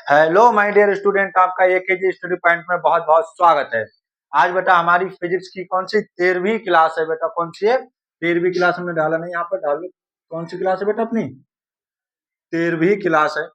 Hello my dear student, आपका AKG study point में बहुत बहुत स्वागत है। आज बेटा हमारी फिजिक्स की कौन सी 13वीं क्लास है बेटा? कौन सी है? 13वीं क्लास हमने डाला नहीं, यहाँ पर डालो। कौन सी क्लास है बेटा अपनी? 13वीं क्लास है,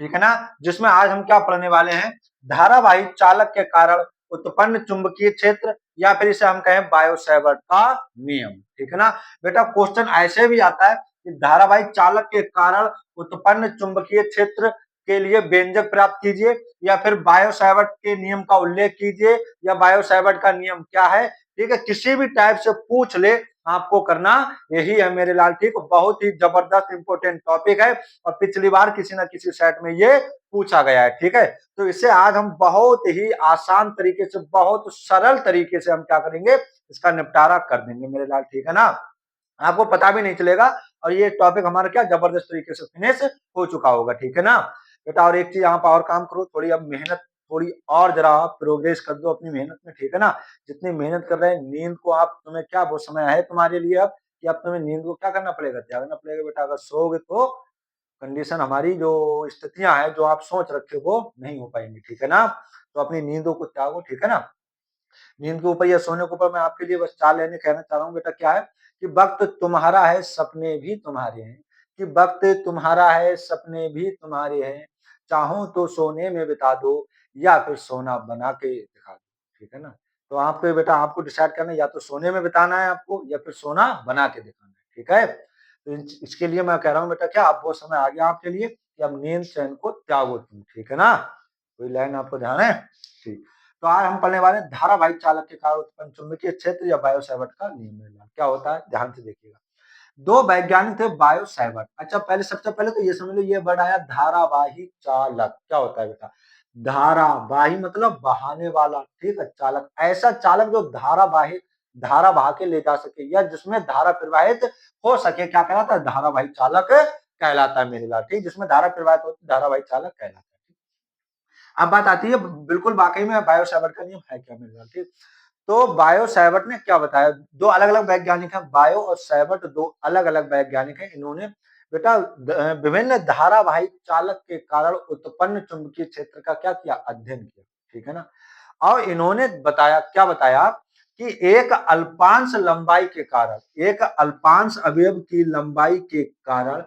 ठीक है ना। जिसमें आज हम क्या पढ़ने वाले हैं? धारावाही चालक के कारण उत्पन्न चुंबकीय क्षेत्र, या फिर इसे हम कहें बायो सेवर्ट का नियम, ठीक है ना। बेटा क्वेश्चन ऐसे भी आता है कि धारावाही चालक के कारण उत्पन्न चुंबकीय क्षेत्र के लिए व्यंजक प्राप्त कीजिए, या फिर बायो सेवर्ट के नियम का उल्लेख कीजिए, या बायो सेवर्ट का नियम क्या है, ठीक है। किसी भी टाइप से पूछ ले, आपको करना यही है मेरे लाल, ठीक। बहुत ही जबरदस्त इंपॉर्टेंट टॉपिक है और पिछली बार किसी ना किसी सेट में ये पूछा गया है, ठीक है। तो इसे आज हम बहुत ही आसान तरीके से, बहुत सरल तरीके से हम क्या करेंगे, इसका निपटारा कर देंगे मेरे लाल, ठीक है ना। आपको पता भी नहीं चलेगा और ये टॉपिक हमारा क्या जबरदस्त तरीके से फिनिश हो चुका होगा, ठीक है ना। बेटा और एक चीज यहाँ पर और काम करो, थोड़ी अब मेहनत, थोड़ी और जरा प्रोग्रेस कर दो अपनी मेहनत में, ठीक है ना। जितनी मेहनत कर रहे हैं, नींद को आप, तुम्हें क्या वो समय है तुम्हारे लिए अब कि अब तुम्हें नींद को क्या करना पड़ेगा, त्यागना पड़ेगा बेटा। अगर सोओगे तो कंडीशन हमारी जो स्थितियां हैं जो आप सोच रखे हो वो नहीं हो पाएंगी, ठीक है ना। तो अपनी नींदों को त्यागो, ठीक है ना। नींद के ऊपर या सोने के ऊपर मैं आपके लिए बस 4 लाइनें कहना चाह रहा हूँ बेटा। क्या है कि वक्त तुम्हारा है, सपने भी तुम्हारे हैं। कि वक्त तुम्हारा है, सपने भी तुम्हारे हैं। चाहो तो सोने में बिता दो, या फिर सोना बना के दिखा दो, ठीक है ना। तो आपको बेटा, आपको डिसाइड करना है, या तो सोने में बिताना है आपको, या फिर सोना बना के दिखाना है, ठीक है। तो इसके लिए मैं कह रहा हूँ बेटा, क्या अब वो समय आ गया आपके लिए कि अब नींद चैन को त्यागो तुम, ठीक है ना। कोई लाइन आपको ध्यान है? ठीक। तो आज हम पढ़ने वाले हैं धारावाहिक चालक के कारण उत्पन्न चुंबकीय क्षेत्र या बायो सेवर्ट का नियम। क्या होता है, ध्यान से देखिएगा। दो वैज्ञानिक थे, बायो सेवर्ट। अच्छा, पहले सबसे पहले तो ये समझ लो, ये वर्ड आया धारावाही चालक। क्या होता है बेटा? धारावाही मतलब बहाने वाला, ठीक है। चालक ऐसा चालक जो धारा बहा के ले जा सके, या जिसमें धारा प्रवाहित हो सके, क्या कहलाता है? धारावाही चालक कहलाता है मेरे लाल, ठीक। जिसमें धारा प्रवाहित होती है, धारावाही चालक कहलाता है। अब बात आती है, बिल्कुल वाकई में बायो सेवर्ट का नियम है क्या मेरे लाल, ठीक। तो बायो सेवर्ट ने क्या बताया? दो अलग अलग वैज्ञानिक हैं, बायो और सेवर्ट, दो अलग अलग वैज्ञानिक हैं। इन्होंने बेटा विभिन्न धारावाही चालक के कारण उत्पन्न चुंबकीय क्षेत्र का क्या किया? अध्ययन किया, ठीक है ना। और इन्होंने बताया, क्या बताया कि एक अल्पांश अवयव की लंबाई के कारण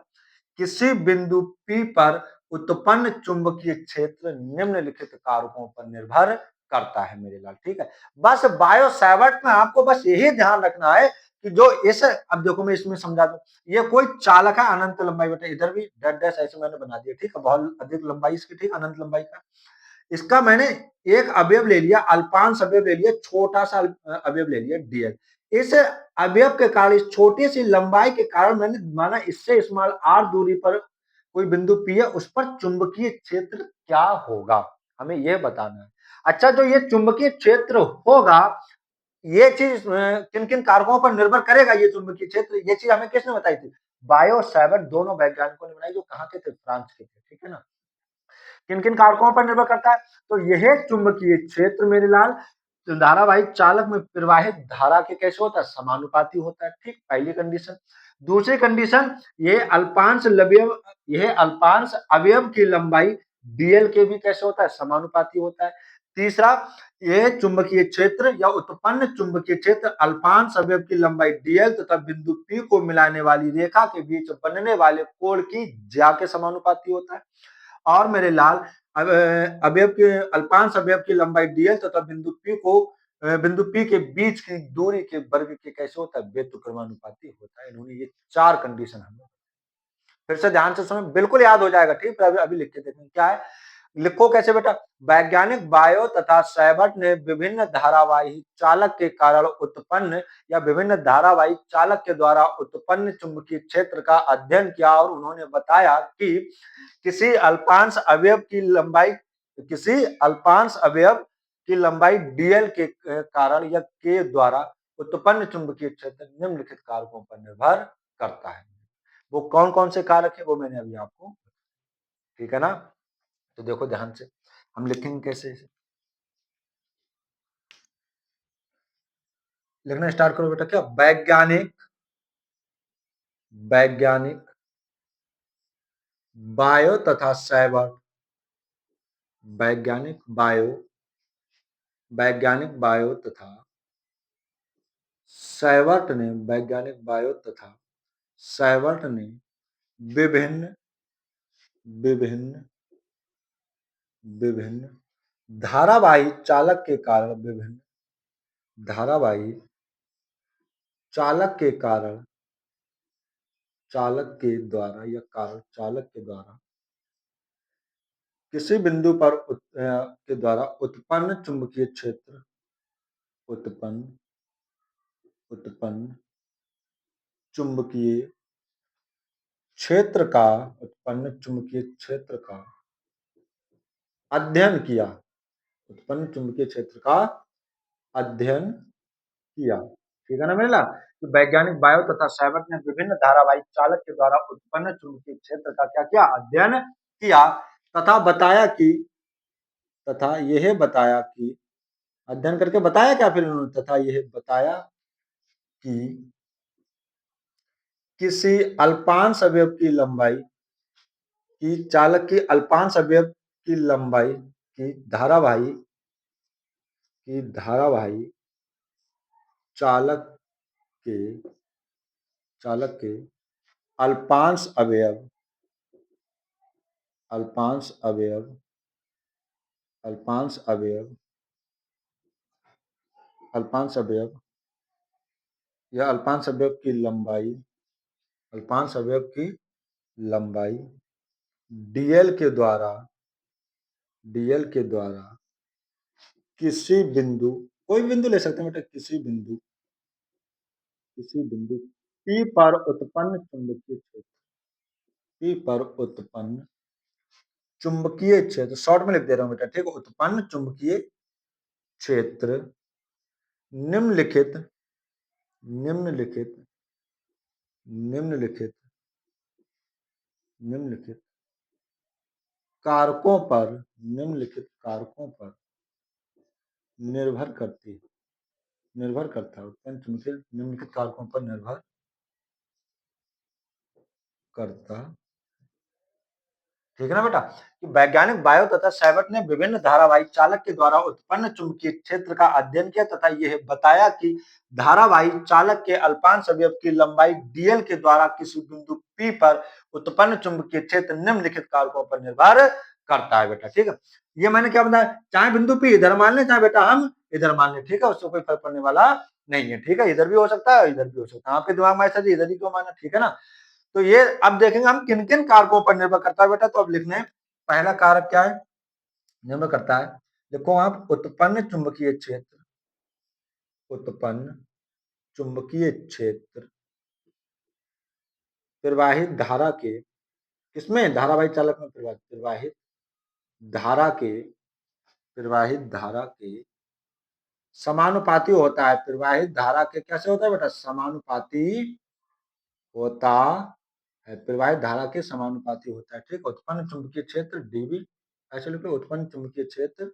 किसी बिंदु P पर उत्पन्न चुंबकीय क्षेत्र निम्नलिखित कारकों पर निर्भर करता है मेरे लाल, ठीक है। बस बायो सेवर्ट में आपको बस यही ध्यान रखना है कि जो इस, अब देखो मैं इसमें समझा दूं, ये कोई चालक है अनंत लंबाई, बेटा इधर भी डैश डैश ऐसे मैंने बना दिया, ठीक है। बहुत अधिक लंबाई इसकी, ठीक, अनंत लंबाई का। इसका मैंने एक अवयव ले लिया, अल्पांश अवयव ले लिया, छोटा सा अवयव ले लिया, डीएल। इस अवयव के कारण, इस छोटी सी लंबाई के कारण मैंने माना इससे स्मॉल आर दूरी पर कोई बिंदु पी है, उस पर चुंबकीय क्षेत्र क्या होगा, हमें यह बताना है। अच्छा, जो ये चुंबकीय क्षेत्र होगा, ये चीज किन किन कारकों पर निर्भर करेगा? ये चुंबकीय क्षेत्र, ये चीज हमें किसने बताई थी? बायो सेवर्ट, दोनों वैज्ञानिकों ने बनाई, जो कहाँ के थे? फ्रांस के थे, ठीक है ना। किन किन कारकों पर निर्भर करता है? तो यह चुंबकीय क्षेत्र मेरे लाल धारावाहिक चालक में प्रवाहित धारा के कैसे होता है? समानुपाती होता है, ठीक, पहली कंडीशन। दूसरी कंडीशन, यह अल्पांश अवयव की लंबाई डीएल के भी कैसे होता है? समानुपाती होता है। तीसरा, यह चुंबकीय क्षेत्र या उत्पन्न चुंबकीय क्षेत्र अल्पांश अवयव की लंबाई डीएल तथा बिंदु पी को मिलाने वाली रेखा के बीच बनने वाले कोण की ज्या के समानुपाती होता है। और मेरे लाल अवयव के, अल्पांश अवयव की लंबाई डीएल तथा बिंदु पी के बीच की दूरी के वर्ग के कैसे होता है? व्युत्क्रमानुपाती होता है। इन्होंने ये 4 कंडीशन हमें, फिर से ध्यान से सुनो, बिल्कुल याद हो जाएगा, ठीक। अभी लिख के देखें क्या है, लिखो कैसे बेटा। वैज्ञानिक बायो तथा सेवर्ट ने विभिन्न धारावाही चालक के कारण उत्पन्न, या विभिन्न धारावाही चालक के द्वारा उत्पन्न चुंबकीय क्षेत्र का अध्ययन किया, और उन्होंने बताया कि किसी अल्पांश अवयव की लंबाई किसी अल्पांश अवयव की लंबाई डीएल के कारण या के द्वारा उत्पन्न चुंबकीय क्षेत्र निम्नलिखित कारकों पर निर्भर करता है। वो कौन कौन से कारक है वो मैंने अभी आपको, ठीक है ना। तो देखो ध्यान से, हम लिखेंगे कैसे इसे, लिखना स्टार्ट करो बेटा। क्या? वैज्ञानिक बायो तथा सेवर्ट वैज्ञानिक बायो तथा सैवर्ट ने विभिन्न विभिन्न विभिन्न धारावाही चालक के कारण चालक के द्वारा किसी बिंदु पर के द्वारा उत्पन्न चुंबकीय क्षेत्र का अध्ययन किया ठीक है ना मेरा। तो वैज्ञानिक बायो तथा सैवर्ट ने विभिन्न धारावाही चालक के द्वारा उत्पन्न चुंबकीय क्षेत्र का क्या किया, अध्ययन किया तथा यह बताया कि अध्ययन करके बताया क्या, फिर उन्होंने तथा यह बताया कि किसी अल्पांश अवयव की लंबाई चालक की अल्पांश अवयव की लंबाई की धारावाही चालक के अल्पांश अवयव की लंबाई dl के द्वारा किसी बिंदु, कोई बिंदु ले सकते हैं बेटा, किसी बिंदु P पर उत्पन्न चुंबकीय क्षेत्र, शॉर्ट में लिख दे रहा हूं बेटा, ठीक है। उत्पन्न चुंबकीय क्षेत्र निम्नलिखित कारकों पर निर्भर करता है। उत्पन्न चुंबकीय निम्नलिखित कारकों पर निर्भर करता, ठीक है ना बेटा। कि वैज्ञानिक बायो तथा सैवर्ट ने विभिन्न धारावाही चालक के द्वारा उत्पन्न चुंबकीय क्षेत्र का अध्ययन किया तथा यह बताया कि धारावाही चालक के अल्पांश अवयव की लंबाई dl के द्वारा किसी बिंदु P पर उत्पन्न चुंबकीय क्षेत्र निम्नलिखित कारकों पर निर्भर करता है बेटा, ठीक है। ये मैंने क्या बताया, चाहे बिंदु P इधर मान ले, चाहे बेटा हम इधर मान ले, ठीक है, उससे कोई फर्क पड़ने वाला नहीं है, ठीक है। इधर भी हो सकता है, इधर भी हो सकता है, आपके दिमाग में ऐसा जी इधर ही क्यों माना, ठीक है ना। तो ये अब देखेंगे हम किन किन कारकों पर निर्भर करता है बेटा। तो अब लिखने, पहला कारक क्या है, निर्भर करता है, देखो आप, उत्पन्न चुंबकीय क्षेत्र प्रवाहित धारा के, किसमें, धारावाही चालक में प्रवाहित धारा के समानुपाती होता है। प्रवाहित धारा के कैसे होता है बेटा, समानुपाती होता है, प्रवाहित धारा के समानुपाती होता है, ठीक। उत्पन्न चुंबकीय क्षेत्र dB, ऐसे लिख लो, उत्पन्न चुंबकीय क्षेत्र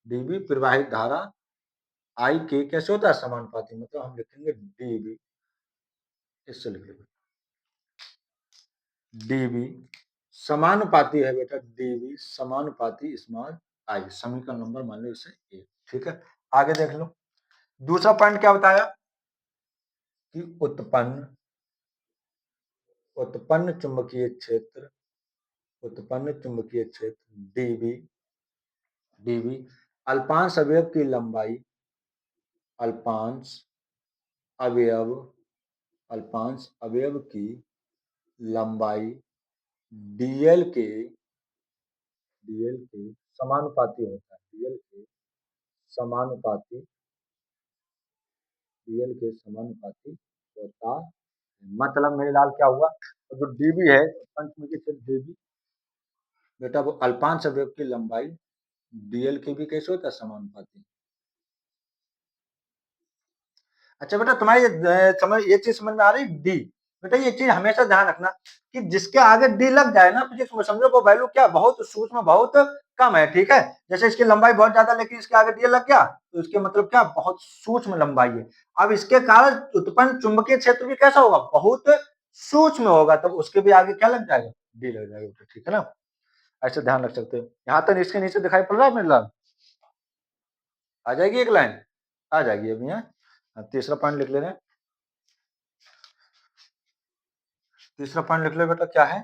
dB प्रवाहित धारा I के कैसे होता है, समानुपाती, मतलब हम लिखेंगे dB, इससे लिख लो dB समानुपाती है बेटा, dB समानुपाती स्मॉल I, समीकरण नंबर मान लो इसे 1, ठीक है। आगे देख लो, दूसरा पॉइंट क्या बताया कि उत्पन्न चुंबकीय क्षेत्र dB अल्पांश अवयव की लंबाई, अल्पांश अवयव की लंबाई dl के समानुपाती होता है, dl के समानुपाती होता है। मतलब मेरे लाल क्या हुआ, तो जो dB है, उत्पन्न चुंबकीय क्षेत्र dB बेटा, वो अल्पांश अवयव की लंबाई dl के भी कैसे होता है, समानुपाती। अच्छा बेटा, तुम्हारी ये चीज समझ में आ रही, डी बेटा, ये चीज हमेशा ध्यान रखना कि जिसके आगे डी लग जाए ना, फिजिक्स में समझो वो वैल्यू क्या, बहुत सूक्ष्म, बहुत कम है, ठीक है। जैसे इसकी लंबाई बहुत ज्यादा, लेकिन इसके आगे डी लग गया, तो इसके मतलब क्या, बहुत सूक्ष्म लंबाई है। अब इसके कारण उत्पन्न चुंबकीय क्षेत्र भी कैसा होगा, बहुत सूक्ष्म होगा, तब उसके भी आगे क्या लग जाएगा, डी लग जाएगा, ठीक है ना। ऐसे ध्यान रख सकते हो। यहाँ तक इसके नीचे दिखाई पड़ रहा है मेरे लाल? आ जाएगी एक लाइन, आ जाएगी अभी। यहाँ तीसरा पॉइंट लिख ले रहे हैं। तीसरा पॉइंट लिख ले बेटा, क्या है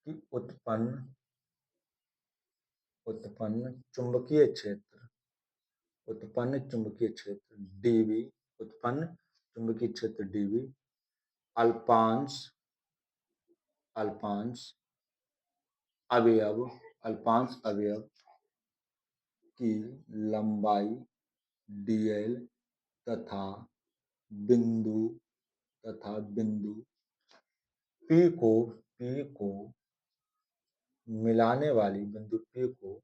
कि उत्पन्न उत्पन्न चुंबकीय क्षेत्र, उत्पन्न चुंबकीय क्षेत्र dv, उत्पन्न चुंबकीय क्षेत्र dv अल्पांश अल्पांश अवयव अल्पांश अवयव की लंबाई dl तथा बिंदु P को मिलाने वाली, बिंदु P को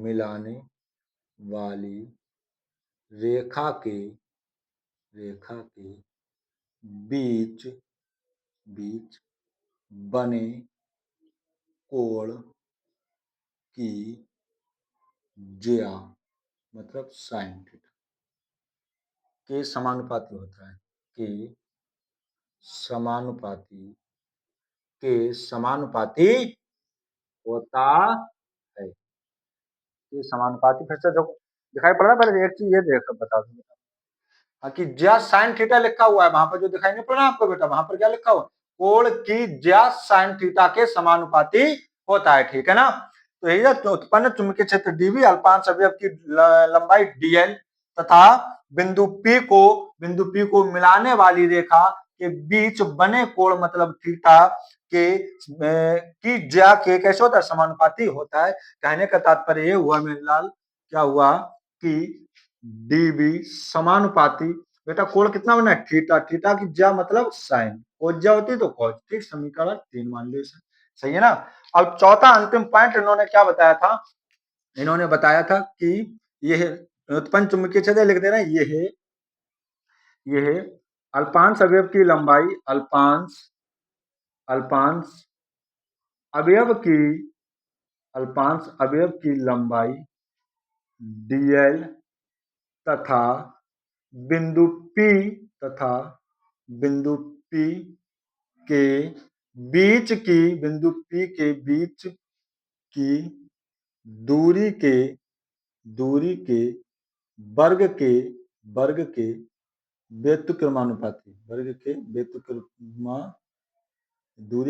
मिलाने वाली रेखा के बीच बने कोण की ज्या मतलब साइन थीटा के समानुपाती होता है, के समानुपाती होता है, के समानुपाती। फिर से देखो दिखाई पड़ रहा है? पहले एक चीज ये देख बता दूं कि ज्या साइन थीटा लिखा हुआ है वहां पर, जो दिखाई नहीं पड़ रहा आपको बेटा, वहां पर क्या लिखा हुआ? कोण की ज्या साइन थीटा के समानुपाती होता है, ठीक है ना। तो यही है, तो उत्पन्न चुंबकीय क्षेत्र dv अल्पांश अवयव की लंबाई dl तथा बिंदु P को मिलाने वाली रेखा के बीच बने कोण मतलब थीटा के की ज्या के कैसे होता है? समानुपाती होता है। कहने का तात्पर्य ये हुआ मेरे लाल, क्या हुआ कि dv समानुपाती, बेटा कोण कितना बना है? थीटा, थीटा की ज्या मतलब साइन, कोस ज्या होती है तो कॉस, ठीक। समीकरण 3 मान लो इसे, सही है ना। अब चौथा अंतिम पॉइंट इन्होंने क्या बताया था? इन्होंने बताया था कि यह उत्पन्न चुंबकीय क्षेत्र लिख दे रहे हैं, यह अल्पांश अवयव की लंबाई, अल्पांश अवयव की लंबाई dl तथा बिंदु P के बीच की दूरी के वर्ग के व्युत्क्रमानुपाती, दूरी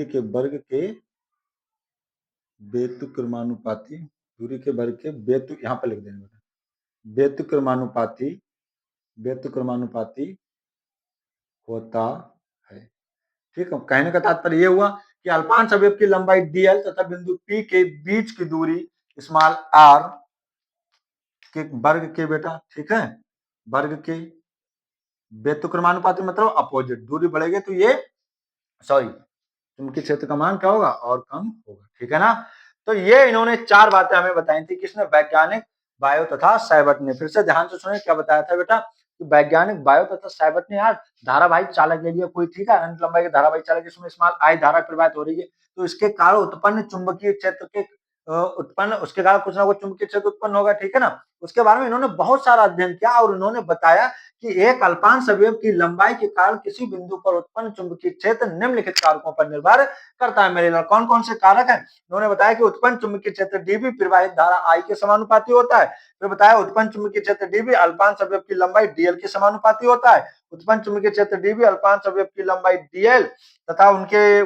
के वर्ग के व्युत्क्रमानुपाती, दूरी के वर्ग के यहाँ पर लिख देंगे व्युत्क्रमानुपाती होता है, ठीक है। कहने का तात्पर्य ये हुआ कि अल्पांश अवयव की लंबाई dl तथा बिंदु P के बीच की दूरी स्मॉल r के वर्ग के, बेटा ठीक है, वर्ग के व्युत्क्रमानुपाती मतलब अपोजिट, दूरी बढ़ेगी तो ये चुंबकीय क्षेत्र का मान क्या होगा? और कम होगा, ठीक है ना। तो ये इन्होंने 4 बातें हमें बताई थी, किसने? वैज्ञानिक बायो तथा साइबर्ट ने। फिर से ध्यान से सुने, क्या बताया था बेटा कि वैज्ञानिक बायो तथा साइबर्ट ने यार धारावाहिक चालक ले लिया कोई, ठीक है, अनंत लंबाई के धारावाहिक चालक जिसमें स्मॉल आई धारा प्रवाहित हो रही है, तो इसके कारण उत्पन्न चुंबकीय क्षेत्र के उसके कारण कुछ ना कुछ चुंबकीय क्षेत्र उत्पन्न होगा, ठीक है ना। उसके बारे में इन्होंने बहुत सारा अध्ययन किया और उन्होंने बताया कि एक अल्पांश अवयव की लंबाई के कारण किसी बिंदु पर उत्पन्न चुंबकीय क्षेत्र निम्नलिखित कारकों पर निर्भर करता है। मेरे लिए कौन कौन से कारक हैं? उन्होंने बताया कि उत्पन्न चुंबकीय क्षेत्र dv प्रवाहित धारा I के समानुपाती होता है। फिर बताया उत्पन्न चुंबकीय क्षेत्र dv अल्पांश अवयव की लंबाई dl के समानुपाती होता है। उत्पन्न चुंबकीय क्षेत्र dv अल्पांश अवयव की लंबाई dl तथा उनके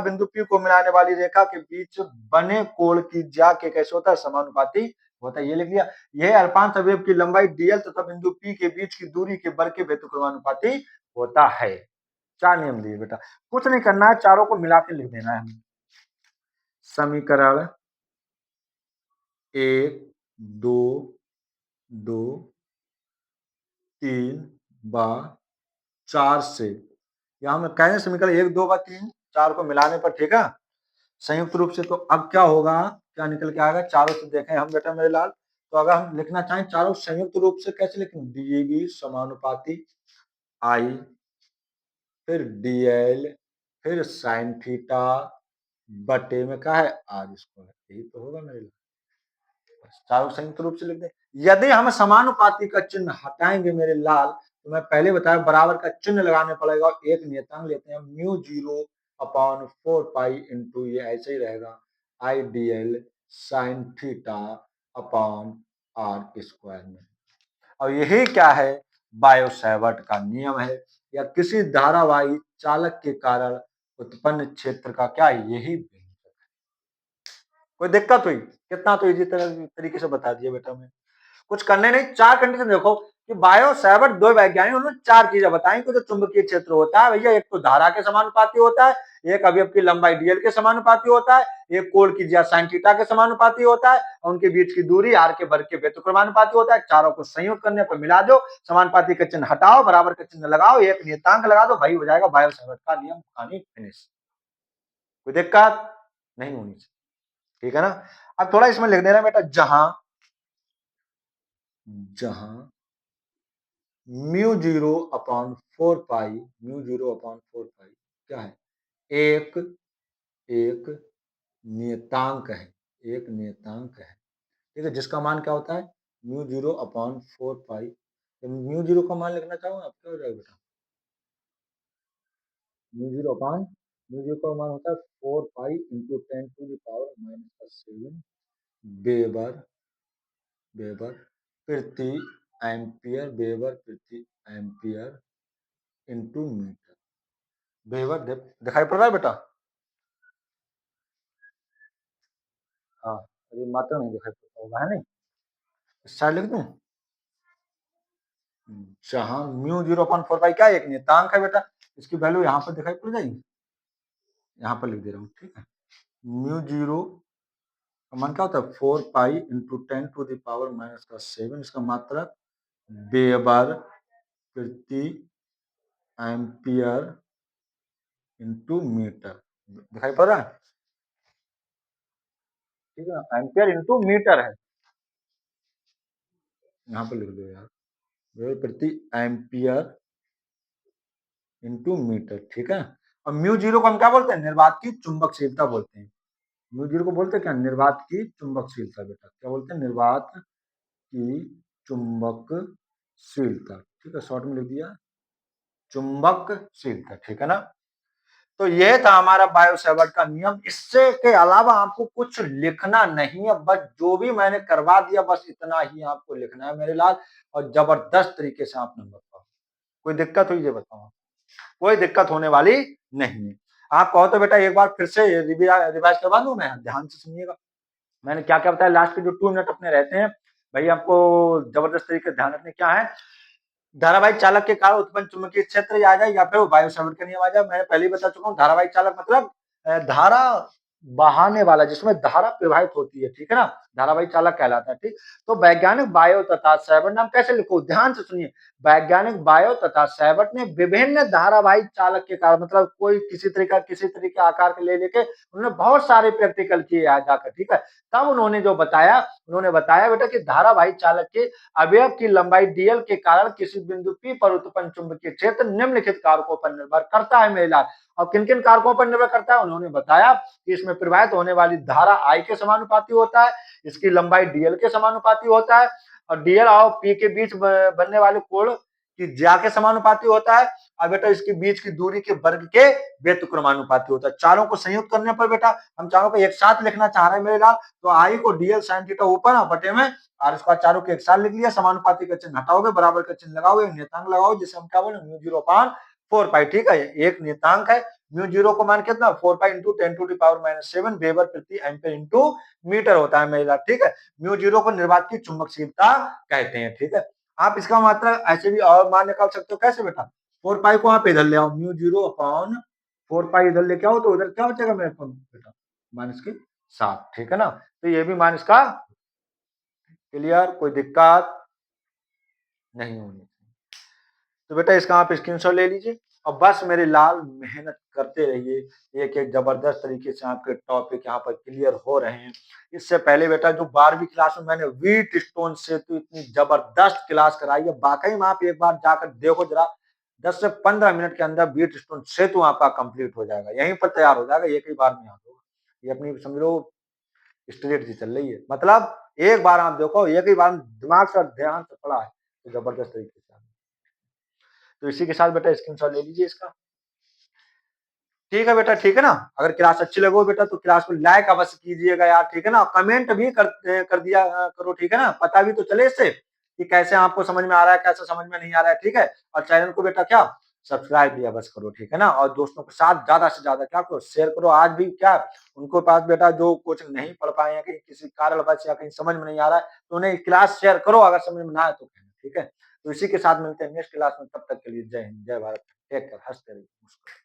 बिंदु P को मिलाने वाली रेखा के बीच बने कोण की ज्या के कैसे होता है? समानुपाती होता है, ये लिख लिया। यह अल्पांश अवयव की लंबाई dl तथा बिंदु P के बीच की दूरी के वर्ग के व्युत्क्रमानुपाती होता है। 4 नियम दिए बेटा, कुछ नहीं करना है, चारों को मिला के लिख देना है हमें। समीकरण 1 2 2 3 व 4 से, यहां हम कहें समीकरण 1 2 व 3 4 को मिलाने पर, ठीक है, संयुक्त रूप से, तो अब क्या होगा, क्या निकल के आएगा? चारों से देखें हम बेटा मेरे लाल, तो अगर हम लिखना चाहें चारों संयुक्त रूप से कैसे लिखेंगे? dv समानुपाती I, फिर dl, फिर साइन थीटा बटे में क्या है? r स्क्वायर, यही तो होगा मेरे लिए। चारों संयुक्त रूप से लिख दें। यदि हम समानुपाती का चिन्ह हटाएंगे मेरे लाल, तो मैं पहले बताया बराबर का चिन्ह लगाने पड़ेगा और एक नियतांक लेते हैं म्यू 0 अपॉन 4 पाई इंटू ये ऐसे ही रहेगा I D L sine theta upon R square में। और यही क्या है, बायो सैवर्ट का नियम है, या किसी धारावाही चालक के कारण उत्पन्न क्षेत्र का क्या है, यही व्यंजक है। कोई दिक्कत हुई? कितना तो इजी तरीके से बता दिया बेटा मैं। कुछ करने नहीं, चार कंडीशन देखो कि बायो सैवर्ट दो वैज्ञानिक उन्होंने चार चीजें बताई कि जो चुंबकीय क्षेत्र होता है भैया, एक तो धारा के समानुपाती होता है, एक अवयव की लंबाई डीएल के समानुपाती होता है, एक कोण की ज्या साइन थीटा के समानुपाती होता है, और उनके बीच की दूरी आर के वर्ग के व्यतिक्रमानुपाती होता है। चारों को संयुक्त करने पर मिला दो, समानुपाती का चिन्ह हटाओ, बराबर का चिन्ह लगाओ, एक नियतांक लगा दो, भाई हो जाएगा बायो सैवर्ट का नियम, कहानी फिनिश। कोई दिक्कत नहीं होनी चाहिए, ठीक है ना। अब थोड़ा इसमें लिख देना बेटा, जहां जहां म्यू जीरो अपॉन 4 पाई, म्यू जीरो अपॉन 4 पाई क्या है, एक एक नियतांक है, एक नियतांक है, ठीक है, जिसका मान क्या होता है, म्यू जीरो अपॉन 4 पाई। म्यू जीरो का मान लिखना चाहूँ आप, क्या हो जाएगा बेटा, mu zero upon, mu zero का मान होता है 4 पाई इंटू 10⁻⁻⁷ वेबर, वेबर प्रति एम्पियर, वेबर प्रति एम्पियर इंटू मीटर। वेबर दिखाई पड़ रहा है बेटा? हाँ, ये मात्रा नहीं दिखाई पड़ता होगा, है नहीं? इस साइड लिख दूं, जहां म्यू 0.45 क्या एक नियतांक है बेटा, इसकी वैल्यू यहाँ पर दिखाई पड़ जाएगी, यहाँ पर लिख दे रहा हूँ, ठीक है। म्यू जीरो का मान क्या होता है, 4 पाई इंटू 10⁻⁻⁷, इसका मात्रक वेबर प्रति एम्पियर इंटू मीटर, दिखाई पड़ रहा है, ठीक है, एम्पियर इंटू मीटर है, यहाँ पर लिख दो यार, वेबर प्रति एम्पियर इंटू मीटर, ठीक है। और म्यू जीरो को हम क्या बोलते हैं, निर्वात की चुंबकशीलता बोलते हैं। म्यू जीरो को बोलते हैं क्या, निर्वात की चुंबकशीलता बेटा, क्या बोलते हैं, निर्वात की चुंबकशीलता, ठीक है, शॉर्ट में लिख दिया चुंबकशीलता, ठीक है ना। तो यह था हमारा बायो सैवर्ट का नियम, इससे के अलावा आपको कुछ लिखना नहीं है, बस जो भी मैंने करवा दिया बस इतना ही आपको लिखना है मेरे लाल, और जबरदस्त तरीके से आप नंबर पाओ। कोई दिक्कत हुई ये बताओ? कोई दिक्कत होने वाली नहीं है। आप कहो तो बेटा एक बार फिर से रिवाइज करवा दूं मैं, ध्यान से सुनिएगा। मैंने क्या क्या बताया, लास्ट के जो 2 मिनट अपने रहते हैं भाई, आपको जबरदस्त तरीके से ध्यान रखने क्या है, धारावाहिक चालक के कारण उत्पन्न चुंबकीय क्षेत्र आ जाए या फिर वायु समीकरण का नियम आ जाए। मैंने पहले ही बता चुका हूँ, धारावाहिक चालक मतलब धारा बहाने वाला, जिसमें धारा प्रवाहित होती है, ठीक है ना, धारावाहिक चालक कहलाता है, ठीक। तो वैज्ञानिक बायो तथा सैवर्ट, नाम कैसे लिखो, ध्यान से सुनिए, वैज्ञानिक बायो तथा सैवर्ट ने विभिन्न धारावाहिक चालक के कारण, मतलब कोई किसी तरीके आकार के ले लेके उन्होंने बहुत सारे प्रैक्टिकल किए आ जाकर, ठीक है। तब उन्होंने जो बताया, उन्होंने बताया बेटा कि धारावाहिक चालक के अवयव की लंबाई डीएल के कारण किसी बिंदु पी पर उत्पन्न चुंबकीय क्षेत्र निम्नलिखित कारकों पर निर्भर करता है मेरे लाल। और किन किन कारकों पर निर्भर करता है, उन्होंने बताया कि इसमें प्रवाहित होने वाली धारा आई के समानुपाती होता है, इसकी लंबाई डीएल के समानुपाती होता है, और डीएल और पी के बीच बनने वाले कोण की ज्या के समानुपाती होता है, और बेटा इसके बीच की दूरी के वर्ग के व्यतिक्रमानुपाती होता है। चारों को संयुक्त करने पर बेटा, हम चारों को एक साथ लिखना चाह रहे हैं मेरे लाल, तो आई को डीएल साइन थीटा ऊपर और बटे में और इसका चारों के एक साथ लिख लिया, समानुपाती का चिन्ह हटाओगे, बराबर का चिन्ह लगाओगे, नियतांक लगाओ, जिसे हम क्या बोले, म्यू जीरो अपान 4 पाई, ठीक है, एक नियतांक है। म्यू जीरो को मान कितना, 4 पाई इंटू 10⁻⁷ वेबर प्रति एम्पियर इंटू मीटर होता है मेरा, ठीक है। म्यू जीरो को निर्वात की चुंबकशीलता कहते हैं, ठीक है। आप इसका मात्रा ऐसे भी और मान निकाल सकते हो, कैसे बेटा, 4 पाई को आप इधर ले आओ, म्यू जीरो अपॉन 4 पाई इधर लेके आओ, तो उधर क्या बचेगा मेरे पास बेटा, माइनस के 7, ठीक है ना। तो ये भी माइनस का, क्लियर, कोई दिक्कत नहीं होनी। तो बेटा इसका आप स्क्रीनशॉट ले लीजिए, और बस मेरे लाल मेहनत करते रहिए, एक एक जबरदस्त तरीके से आपके टॉपिक यहाँ पर क्लियर हो रहे हैं। इससे पहले बेटा जो 12वीं क्लास में मैंने व्हीट स्टोन से तो इतनी जबरदस्त क्लास कराई है, वाकई में आप एक बार जाकर देखो जरा, 10 से 15 मिनट के अंदर व्हीट स्टोन सेतु आपका कंप्लीट हो जाएगा, यहीं पर तैयार हो जाएगा, एक ही बार में याद होगा। ये अपनी समझ लो स्ट्रेटजी चल रही है, मतलब एक बार आप देखो, एक ही बार दिमाग से ध्यान से पढ़ा है तो जबरदस्त तरीके से। तो इसी के साथ बेटा स्क्रीनशॉट ले लीजिए इसका। ठीक है बेटा, ठीक है ना? अगर क्लास अच्छी लगे हो बेटा तो क्लास को लाइक अवश्य कीजिएगा यार, ठीक है ना? कमेंट भी कर दिया करो, ठीक है ना? पता भी तो चले इससे कि कैसे आपको समझ में आ रहा है, कैसे समझ में नहीं आ रहा है, ठीक है? और चैनल को बेटा क्या सब्सक्राइब भी अवश्य करो, ठीक है ना? और दोस्तों के साथ ज़्यादा से ज़्यादा क्या करो, शेयर करो। आज भी क्या उनको पास बेटा जो कोचिंग नहीं पढ़ पाए हैं, कहीं किसी कारणवश या कहीं समझ में नहीं आ रहा है, तो उन्हें क्लास शेयर करो, अगर समझ में ना आए तो कहना, ठीक है? तो इसी के साथ मिलते हैं नेक्स्ट क्लास में, तब तक के लिए जय हिंद, जय भारत। टेक केयर, हँसते रहिए, मुस्कुराते